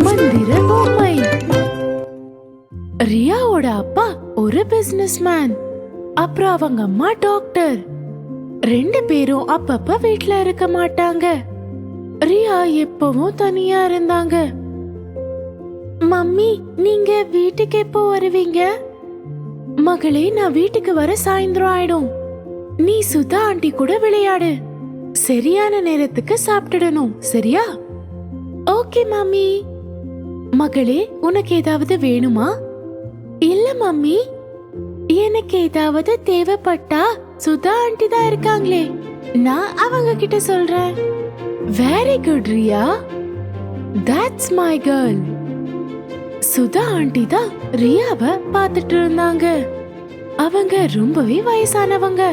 மந்திர பொம்மை. ரியாவோட அப்பா ஒரு பிசினஸ்மேன், அப்புறம் அவங்க அம்மா டாக்டர். ரெண்டு பேரும் அப்பப்ப வீட்ல இருக்க மாட்டாங்க. ரியா எப்பவும் தனியா இருந்தாங்க. மம்மி, நீங்க வீட்டுக்கு எப்போ வருவீங்க? மகளே, நான் வீட்டுக்கு வர சாயந்தரம் ஆயிடும். நீ சுதா ஆண்டி கூட விளையாடு. சரியான நேரத்துக்கு சாப்பிட்டுடணும், சரியா? Okay mummy. மகளே, உனக்கு ஏதாவது வேணுமா? இல்ல மம்மி, எனக்கு ஏதாவது தேவைப்பட்டா சுதா ஆண்டி தான் இருக்காங்களே, நான் அவங்க கிட்ட சொல்றேன். Very good Riya, that's my girl. Sudha aunty தான் ரியாவை பார்த்துட்டு இருந்தாங்க. அவங்க ரொம்பவே வயசானவங்க.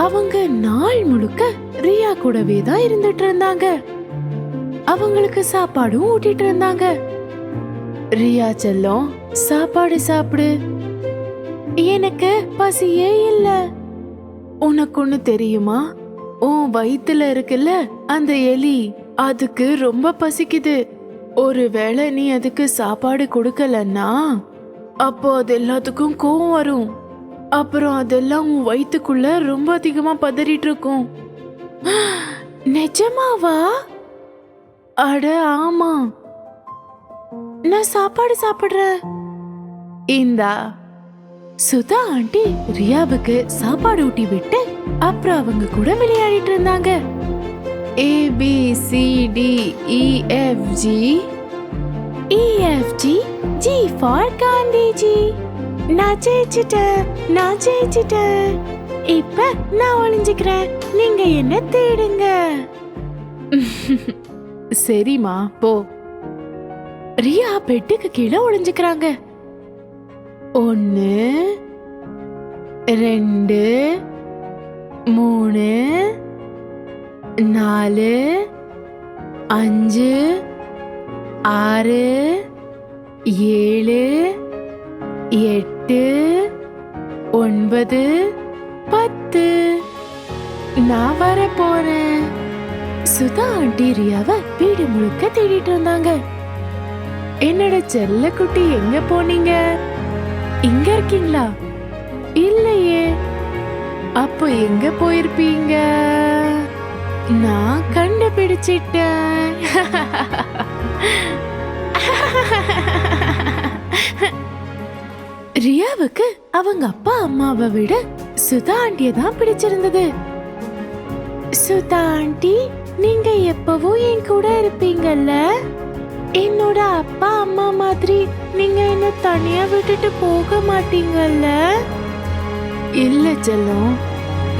அவங்க நாள் முழுக்க ரியா கூடவே தான் இருந்துட்டு இருந்தாங்க. அவங்களுக்கு சாப்பாடும் ஊட்டிட்டு இருந்தாங்க. ரியா செல்லம், சாப்பாடு சாப்பிடு. எனக்கு பசியே இல்ல. உனக்கு ஒண்ணு தெரியுமா? உன் வயித்துல இருக்குல்ல அந்த எலி, அதுக்கு ரொம்ப பசிக்குது. ஒருவேளை நீ அதுக்கு சாப்பாடு கொடுக்கலன்னா அப்போ அது எல்லாத்துக்கும் கோவம் வரும். அப்புறம் அதெல்லாம் உன் வயிற்றுக்குள்ள ரொம்ப அதிகமா பதறிட்டு இருக்கும். நிஜமாவா? அட ஆமா, நான் சாப்பாடு சாப்பிடுறேன். இந்தா. சுதா ஆண்டி ரியாவுக்கு சாப்பாடு ஊட்டி விட்டு அப்புறம் அவங்க கூட விளையாடிட்டு இருந்தாங்க. ABCDEFG. EFG, G for Gandhiji. நான் ஜெயிச்சிட்டேன். இப்ப நான் ஒளிஞ்சுக்கிறேன், நீங்க என்ன தேடுங்க. சரிமா, போ. ரியா பெட்டுக்கு கீழே ஒளிஞ்சுக்கிறாங்க. 1 2 3 4 5 6 7 8 9 10. நான் வர போறேன். சுதா ஆண்டி ரியாவை வீடு முழுக்க தேடிட்டு இருந்தாங்க. என்னோட செல்ல குட்டி, எங்க போனீங்க? இங்க இருக்கீங்களா? இல்லையே. அப்போ எங்க போயிருப்பீங்க? நான் கண்டுபிடிச்சிட்டேன். ரியாவுக்கு அவங்க அப்பா அம்மாவை விட சுதா ஆண்டியை தான் பிடிச்சிருந்தது. சுதா ஆண்டி, நீங்க எப்பவும் என் கூட இருப்பீங்கல்ல? என்னோட அப்பா அம்மா மாதிரி நீங்க என்ன தனியா விட்டுட்டு போக மாட்டீங்கல்ல? இல்ல செல்லம்,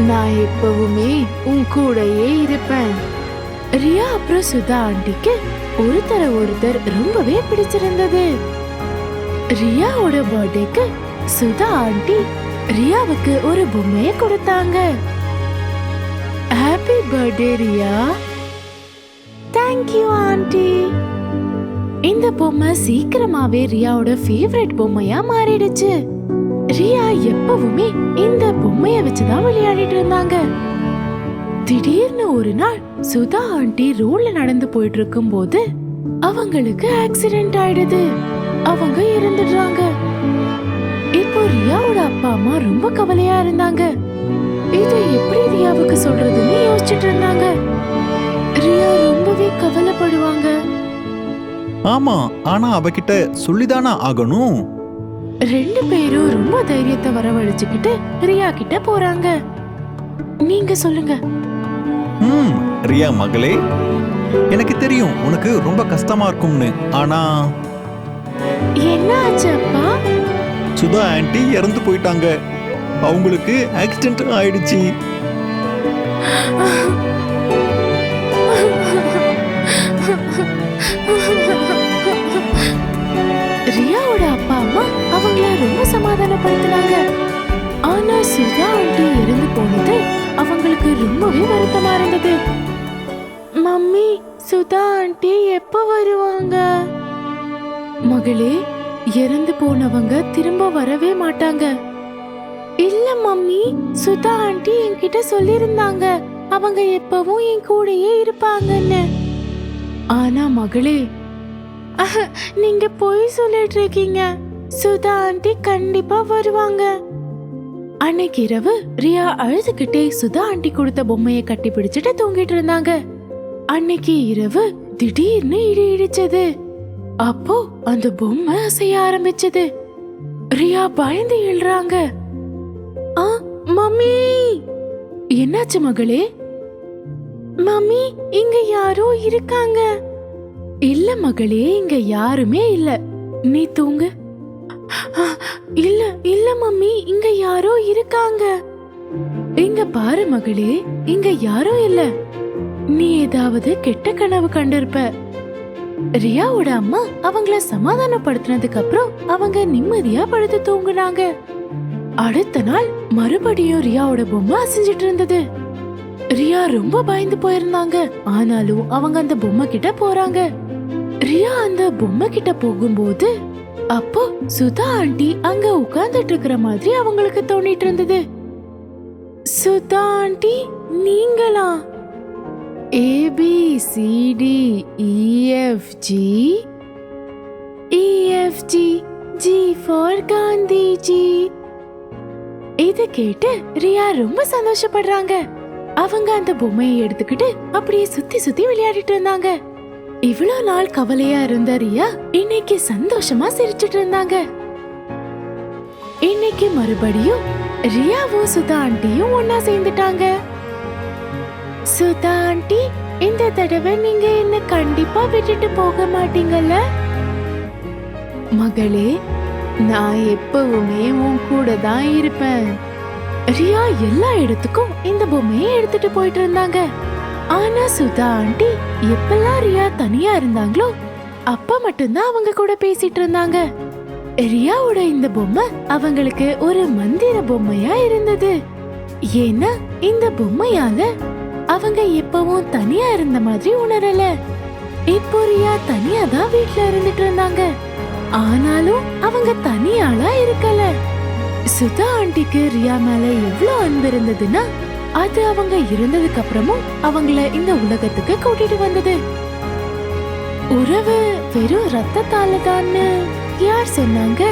நான் எப்பவுமே உன் கூடயே இருப்பேன். ரியா அப்புறம் சுதா ஆண்டிக்கு ஒருத்தர் ரொம்பவே பிடிச்சிருந்தது. ரியாவோட பர்த்டேக்கு சுதா ஆண்டி ரியாவுக்கு ஒரு பொம்மையை கொடுத்தாங்க. Happy birthday Riya. Thank you aunty. இந்த பொம்மை சீக்கிரமாவே ரியாவோட ஃபேவரட் பொம்மையா மாறிடுச்சு. ரியா எப்பவுமே இந்த பொம்மைய வச்சுதான் விளையாடிட்டு இருந்தாங்க. திடீர்னு ஒரு நாள் சுதா ஆண்டி ரோட்ல நடந்து போயிட்டு இருக்கும் போது அவங்களுக்கு ஆக்சிடென்ட் ஆயிடுது. அவங்க இறந்துடுறாங்க. இப்போ ரியாவோட அப்பா அம்மா ரொம்ப கவலையா இருந்தாங்க. இதை எப்படி ரியாவுக்கு சொல்றதுன்னு யோசிச்சுட்டு இருந்தாங்க. ரியா ரொம்பவே கவலைப்படுவாங்க. ஆமா, ஆனா அவகிட்ட சொல்லிதானா ஆகணும். ரெண்டு பேரும் ரொம்ப தைரியத்தை வரவழைச்சுக்கிட்டு ரியா கிட்ட போறாங்க. நீங்க சொல்லுங்க. ரியா மகளே, எனக்கு தெரியும் உனக்கு ரொம்ப கஷ்டமா இருக்கும்னு. ஆனா என்ன ஆச்சு அப்பா? சுதா ஆண்டி இறந்து போயிட்டாங்க. அவங்களுக்கு ஆக்சிடென்ட் ஆயிடுச்சு. ரியாவோட அப்பா அம்மா அவங்கள ரொம்ப சமாதானப்படுத்தினாங்க. ஆனா சுதா ஆண்டி இறந்து போனது அவங்களுக்கு ரொம்பவே வருத்தமா இருந்தது. மம்மி, சுதா ஆண்டி எப்ப வருவாங்க? மகளே, இறந்து போனவங்க திரும்ப வரவே மாட்டாங்க. இல்ல மம்மி, சுதா ஆண்டி என்கிட்ட சொல்லிருந்தாங்க அவங்க எப்பவும் என் கூடயே இருப்பாங்கன்னு. ஆனா மகளே, நீங்க போய் சொல்லிட்டு இருக்கீங்க. சுதா ஆண்டி கண்டிப்பா வருவாங்க. அன்னைக்கு இரவு ரியா அழுதுகிட்டே சுதா ஆண்டி கொடுத்த பொம்மையை கட்டி பிடிச்சிட்டு தூங்கிட்டு இருந்தாங்க. அன்னைக்கு இரவு திடீர்னு இடி இடிச்சது. அப்போ அந்த பொம்மை அசைய ஆரம்பிச்சது. ரியா பயந்து எழுறாங்க. மம்மி, என்னாச்சு மகளே? மம்மி, இங்க யாரோ இருக்காங்க. இல்ல மகளே, இங்க யாருமே இல்ல, நீ தூங்கு. இல்ல இல்ல மம்மி, இங்க யாரோ இருக்காங்க. இங்க பாரு மகளே, இங்க யாரும் இல்ல, நீ ஏதாவது கெட்ட கனவு கண்டிருப்ப. ரியாவோட அம்மா அவங்கள சமாதானப்படுத்தினதுக்கு அப்புறம் அவங்க நிம்மதியா படுத்து தூங்குனாங்க. அடுத்த நாள் மறுபடியும் ரியாவோட பொம்மை அசைஞ்சிட்டு இருந்தது. ரியா ரொம்ப பயந்து போயிருந்தாங்க. ஆனாலும் அவங்க அந்த பொம்மை கிட்ட போறாங்க. ரியா அந்த பொம்மை கிட்ட போகும்போது அப்போ சுதா ஆண்டி அங்க உட்கார்ந்துட்டு இருக்கிற மாதிரி அவங்களுக்கு தோணிட்டு இருந்தது. சுதா ஆண்டி, நீங்களா? ABCDEFG G for Gandhiji. இத கேட்டு ரியா ரொம்ப சந்தோஷப்படுறாங்க. அவங்க அந்த பொம்மையை எடுத்துக்கிட்டு அப்படியே சுத்தி சுத்தி விளையாடிட்டு இருந்தாங்க. இவ்வளவு நாள் கவலையா இருந்த ரியா இன்னைக்கு சந்தோஷமா சிரிச்சிட்டு இருந்தாங்க. இன்னைக்கு மறுபடியும் ரியாவும் சுதா ஆண்டியும் ஒன்னா சேர்ந்துட்டாங்க. சுதா ஆண்டி, இந்த தடவை நீங்க என்ன கண்டிப்பா விட்டுட்டு போக மாட்டீங்கல்ல? மகளே, நான் எப்பவுமே உன் கூட தான் இருப்பேன். ரியா எல்லா இடத்துக்கும் இந்த பொம்மையை எடுத்துட்டு போயிட்டு இருந்தாங்க. ஆனா சுதா ஆண்டி எப்பெல்லாம் ரியா தனியா இருந்தாங்களோ அப்ப மட்டும்தான் அவங்க கூட பேசிட்டு இருந்தாங்க. ரியாவோட இந்த பொம்மை அவங்களுக்கு ஒரு மந்திர பொம்மையா இருந்தது. ஏன்னா இந்த பொம்மையால அவங்க எப்பவும் தனியா இருந்த மாதிரி உணரல. இப்போ ரியா தனியா தான் வீட்ல இருந்துட்டு இருந்தாங்க. ஆனாலும் அவங்க தனியாளா இருக்கல. சுதா ஆண்டிக்கு ரியா மேல எவ்வளவு அன்பு இருந்ததுன்னா அது அவங்க இருந்ததுக்கு அப்புறமும் அவங்கள இந்த உலகத்துக்கு கூட்டிட்டு வந்தது. உறவு வெறும் ரத்தத்தால தான்னு யார் சொன்னாங்க?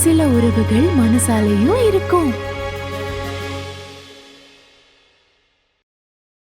சில உறவுகள் மனசாலையும் இருக்கும்.